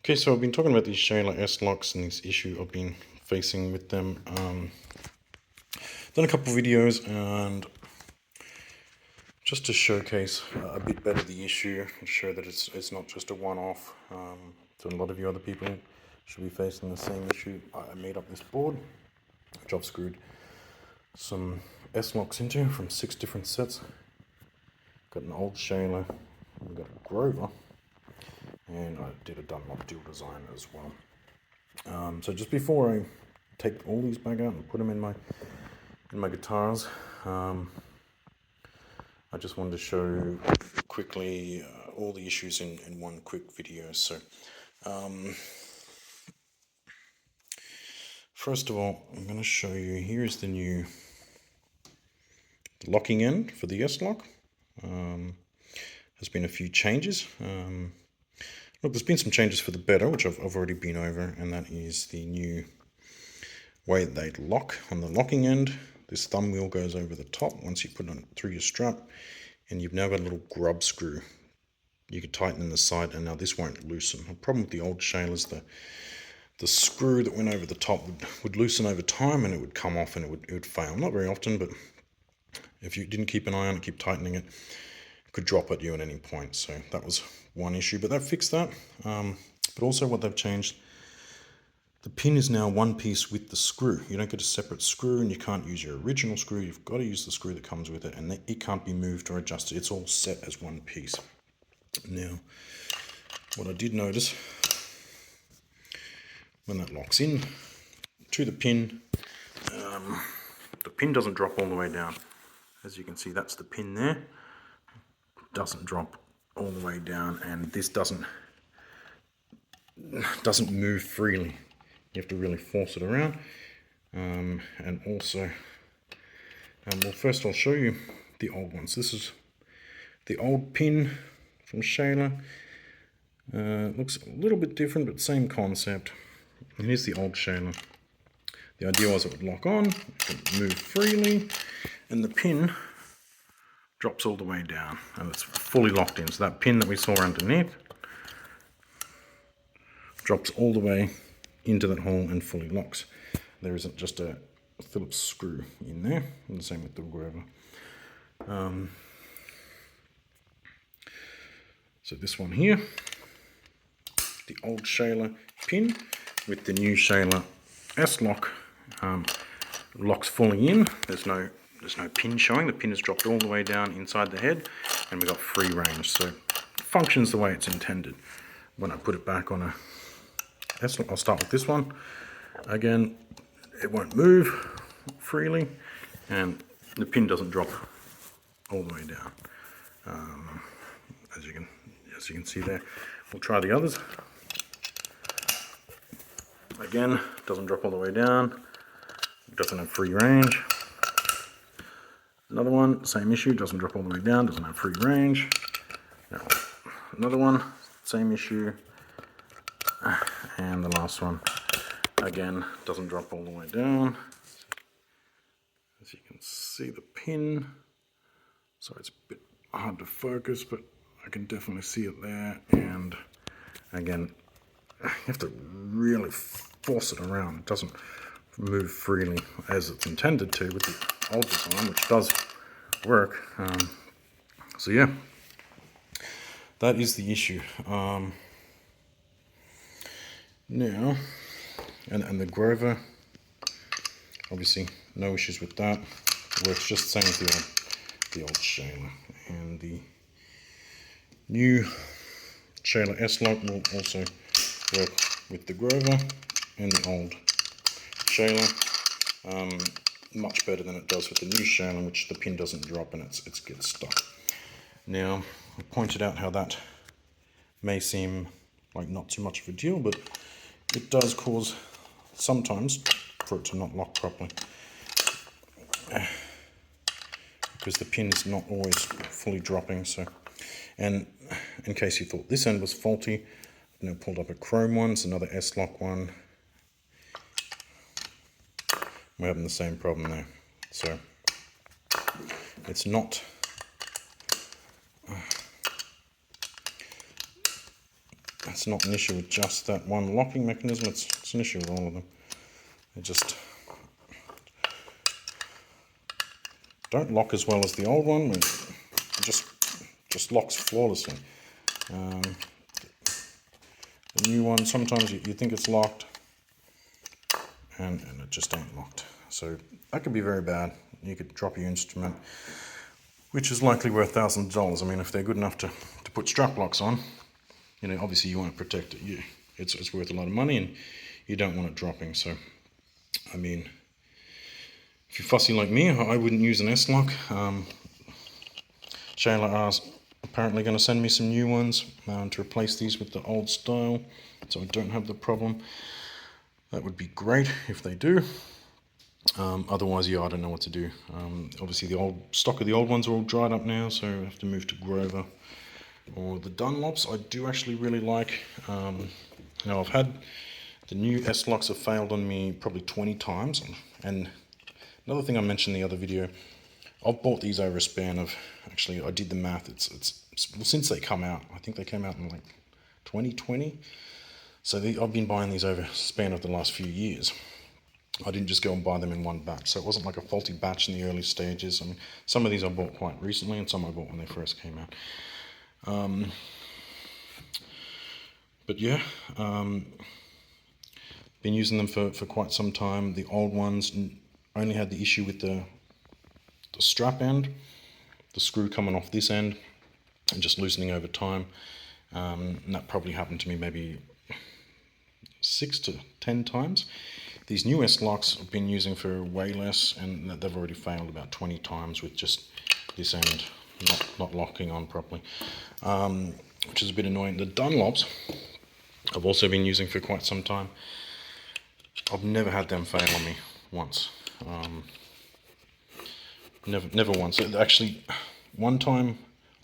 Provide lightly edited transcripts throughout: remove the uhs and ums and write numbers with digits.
Okay, so I've been talking about these Schaller S locks and this issue I've been facing with them. Done a couple of videos, and just to showcase a bit better the issue and show that it's not just a one-off. So a lot of you other people should be facing the same issue. I made up this board, which I've screwed some S locks into from 6 different sets. Got an old Schaller, we've got a Grover, and I did a Dunlop dual design as well. So just before I take all these back out and put them in my guitars, I just wanted to show quickly all the issues in one quick video. So first of all, I'm going to show you, here's the new locking end for the S-Lock. There's been a few changes. Look, there's been some changes for the better, which I've already been over, and that is the new way they lock on the locking end. This thumb wheel goes over the top once you put it on through your strap, and you've now got a little grub screw. You can tighten in the side, and now this won't loosen. The problem with the old Schallers, the screw that went over the top would loosen over time, and it would come off and it would fail. Not very often, but if you didn't keep an eye on it, keep tightening it, it could drop at you at any point. So that was one issue, but they've fixed that. But also what they've changed, the pin is now one piece with the screw. You don't get a separate screw, and you can't use your original screw. You've got to use the screw that comes with it, and it can't be moved or adjusted. It's all set as one piece. Now, what I did notice, when that locks in to the pin doesn't drop all the way down. As you can see, that's the pin there. It doesn't drop all the way down, and this doesn't move freely. You have to really force it around. And also, well, first I'll show you the old ones. This is the old pin from Schaller. Looks a little bit different, but same concept. And here's the old Schaller. The idea was it would lock on, it would move freely, and the pin drops all the way down, and it's fully locked in. So that pin that we saw underneath drops all the way into that hole and fully locks. There isn't just a Phillips screw in there, and the same with the Grover. So this one here, the old Schaller pin with the new Schaller S-Lock, locks fully in. There's no pin showing. The pin is dropped all the way down inside the head, and we've got free range. So it functions the way it's intended. When I put it back on a S-Lock, I'll start with this one. Again, it won't move freely, and the pin doesn't drop all the way down. As you can see there. We'll try the others. Again, doesn't drop all the way down. Doesn't have free range. Another one, same issue, doesn't drop all the way down, doesn't have free range. Now, another one, same issue. And the last one, again, doesn't drop all the way down. As you can see, the pin, sorry, it's a bit hard to focus, but I can definitely see it there. And again, you have to really force it around. It doesn't move freely as it's intended to with the old design, which does work. So yeah, that is the issue. Now, and the Grover, obviously no issues with that. Works just the same as the old Schaller. And the new Schaller S-Lock will also work with the Grover and the old Schaller. Much better than it does with the new Schaller, which the pin doesn't drop and it gets stuck. Now, I pointed out how that may seem like not too much of a deal, but it does cause sometimes for it to not lock properly, because the pin is not always fully dropping. So, and in case you thought this end was faulty, I've now pulled up a chrome one. It's another S-Lock one. We're having the same problem there. So it's not it's not an issue with just that one locking mechanism, it's an issue with all of them. They just don't lock as well as the old one. It just locks flawlessly. The new one, sometimes you think it's locked, and it just ain't locked. So that could be very bad. You could drop your instrument, which is likely worth thousands of dollars. I mean, if they're good enough to put strap locks on, you know, obviously you want to protect it. It's worth a lot of money, and you don't want it dropping. So, I mean, if you're fussy like me, I wouldn't use an S-lock. Schaller S apparently going to send me some new ones to replace these with the old style, so I don't have the problem. That would be great if they do. Otherwise, yeah, I don't know what to do. Obviously, the old stock of the old ones are all dried up now, so I have to move to Grover or the Dunlops. I do actually really like. Now, I've had the new S-locks have failed on me probably 20 times, and another thing I mentioned in the other video, I've bought these over a span of, actually, I did the math. Well, since they come out, I think they came out in like 2020. So I've been buying these over a span of the last few years. I didn't just go and buy them in one batch, so it wasn't like a faulty batch in the early stages. I mean, some of these I bought quite recently, and some I bought when they first came out. But yeah, been using them for quite some time. The old ones only had the issue with the strap end, the screw coming off this end, and just loosening over time. And that probably happened to me maybe 6 to 10 times. These new S-locks I've been using for way less, and they've already failed about 20 times with just this end not locking on properly, which is a bit annoying. The Dunlops I've also been using for quite some time. I've never had them fail on me once. Never once. Actually, one time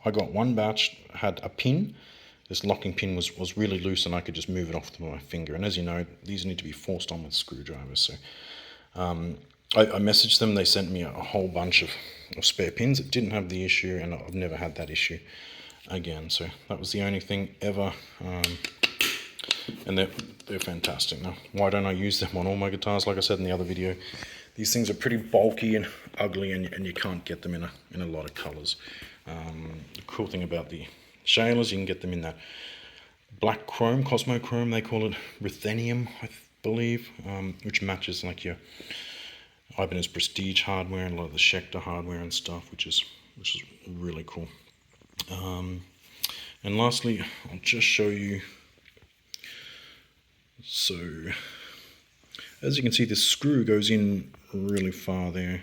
I got one batch, had a pin. This locking pin was really loose, and I could just move it off with my finger. And as you know, these need to be forced on with screwdrivers. So I messaged them. They sent me a whole bunch of spare pins. It didn't have the issue, and I've never had that issue again. So that was the only thing ever. And they're fantastic. Now, why don't I use them on all my guitars? Like I said in the other video, these things are pretty bulky and ugly, and you can't get them in a lot of colors. The cool thing about the Schallers, you can get them in that black chrome, Cosmo chrome, they call it ruthenium, I believe, which matches like your Ibanez Prestige hardware and a lot of the Schecter hardware and stuff, which is really cool. And lastly, I'll just show you. So, as you can see, this screw goes in really far there.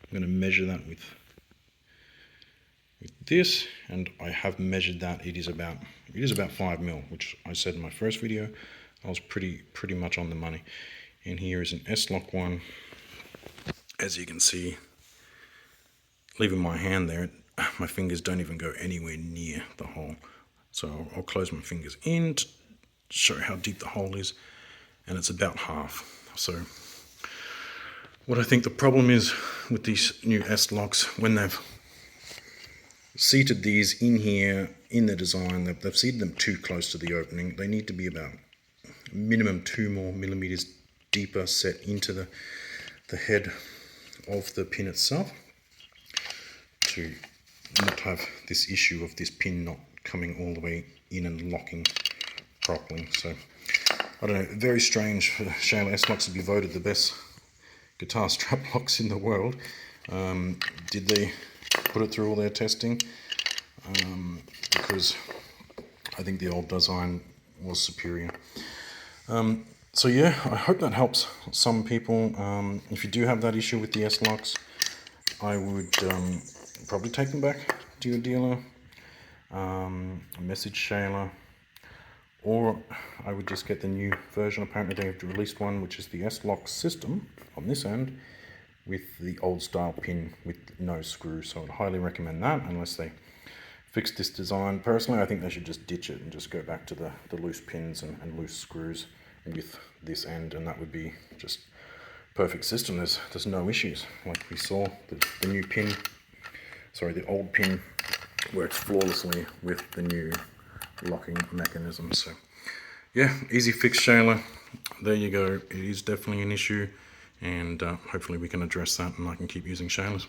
I'm going to measure that with this, and I have measured that. It is about 5 mil, which I said in my first video. I was pretty much on the money. And here is an S-lock one. As you can see, leaving my hand there, my fingers don't even go anywhere near the hole. So I'll close my fingers in to show how deep the hole is, and it's about half. So what I think the problem is with these new S-locks, when they've seated these in here in the design, they've seated them too close to the opening. They need to be about minimum 2 more millimeters deeper set into the head of the pin itself to not have this issue of this pin not coming all the way in and locking properly. So I don't know, very strange for Schaller S-locks to be voted the best guitar strap locks in the world. Did they put it through all their testing? Because I think the old design was superior. So yeah, I hope that helps some people. If you do have that issue with the S-locks, I would probably take them back to your dealer, message Schaller, or I would just get the new version. Apparently they have released one which is the S-lock system on this end with the old style pin with no screw. So I'd highly recommend that, unless they fix this design. Personally, I think they should just ditch it and just go back to the loose pins and loose screws with this end, and that would be just perfect system. There's no issues. Like we saw, the new pin, sorry, the old pin works flawlessly with the new locking mechanism. So yeah, easy fix, Schaller. There you go. It is definitely an issue, and hopefully we can address that and I can keep using Schallers.